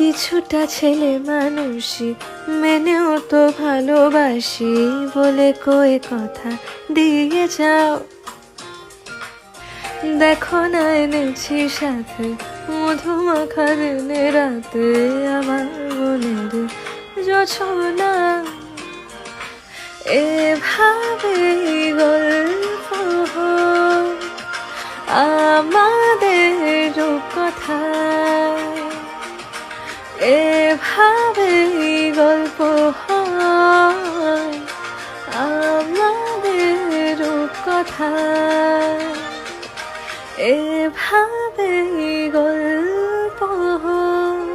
কিছুটা ছেলে মানুষই মেনেও তো ভালোবাসি বলে কয়ে কথা দিয়ে যাও। দেখো না এনেছি সাথে মধুমাখা দিনে রাতে আমার মনের জোছনা। এভাবে গল্প হোক আমাদের রূপকথায়, এভাবে গল্প হয় আমাদের রূপকথায়, এভাবে গল্প হোক